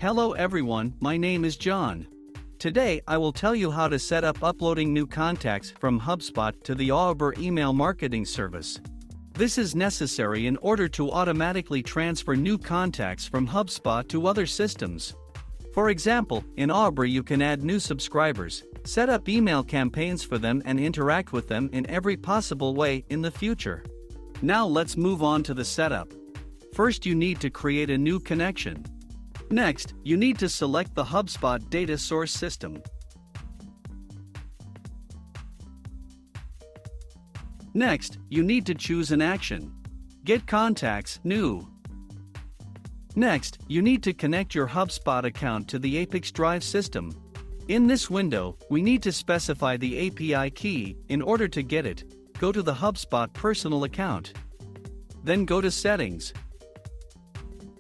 Hello everyone, my name is John. Today I will tell you how to set up uploading new contacts from HubSpot to the Aweber email marketing service. This is necessary in order to automatically transfer new contacts from HubSpot to other systems. For example, in Aweber you can add new subscribers, set up email campaigns for them and interact with them in every possible way in the future. Now let's move on to the setup. First you need to create a new connection. Next, you need to select the HubSpot data source system. Next, you need to choose an action. Get contacts, new. Next, you need to connect your HubSpot account to the ApiX-Drive system. In this window, we need to specify the API key. In order to get it, go to the HubSpot personal account. Then go to Settings.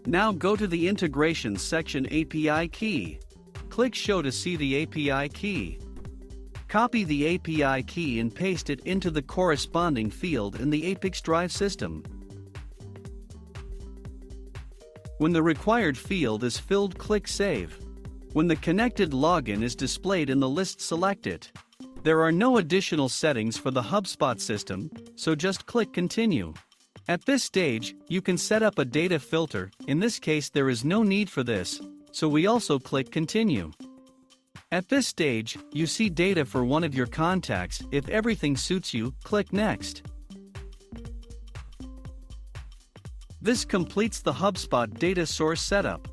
Now go to the Integrations section API key. Click Show to see the API key. Copy the API key and paste it into the corresponding field in the ApiX-Drive system. When the required field is filled, click Save. When the connected login is displayed in the list, select it. There are no additional settings for the HubSpot system, so just click Continue. At this stage, you can set up a data filter. In this case there is no need for this, so we also click Continue. At this stage, you see data for one of your contacts. If everything suits you, click Next. This completes the HubSpot data source setup.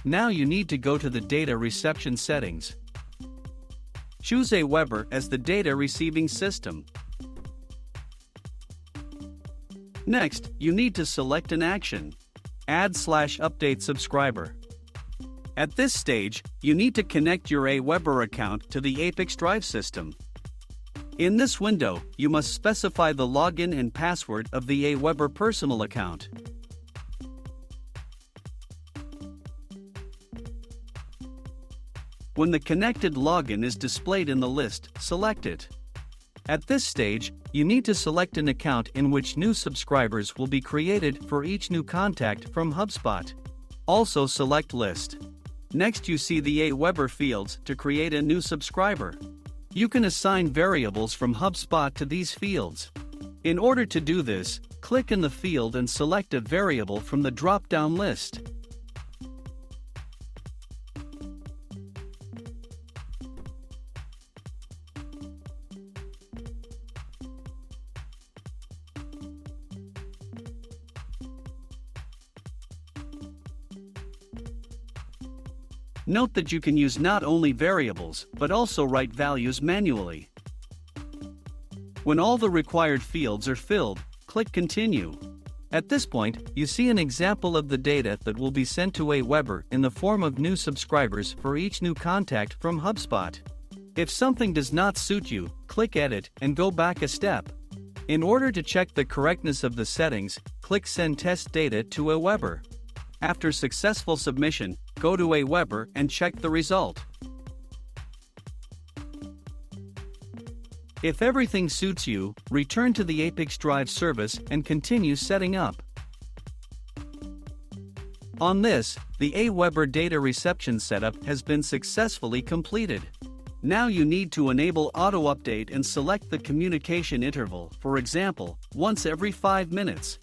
Now you need to go to the data reception settings. Choose Aweber as the data receiving system. Next, you need to select an action. Add/update subscriber. At this stage, you need to connect your Aweber account to the ApiX-Drive system. In this window, you must specify the login and password of the Aweber personal account. When the connected login is displayed in the list, select it. At this stage, you need to select an account in which new subscribers will be created for each new contact from HubSpot. Also select List. Next you see the Aweber fields to create a new subscriber. You can assign variables from HubSpot to these fields. In order to do this, click in the field and select a variable from the drop-down list. Note that you can use not only variables, but also write values manually. When all the required fields are filled, click Continue. At this point, you see an example of the data that will be sent to Aweber in the form of new subscribers for each new contact from HubSpot. If something does not suit you, click Edit and go back a step. In order to check the correctness of the settings, click Send Test Data to Aweber. After successful submission, go to Aweber and check the result. If everything suits you, return to the ApiX-Drive service and continue setting up. On this, the Aweber data reception setup has been successfully completed. Now you need to enable auto-update and select the communication interval, for example, once every 5 minutes.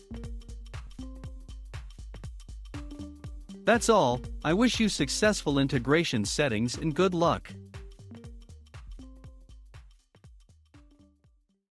That's all. I wish you successful integration settings and good luck.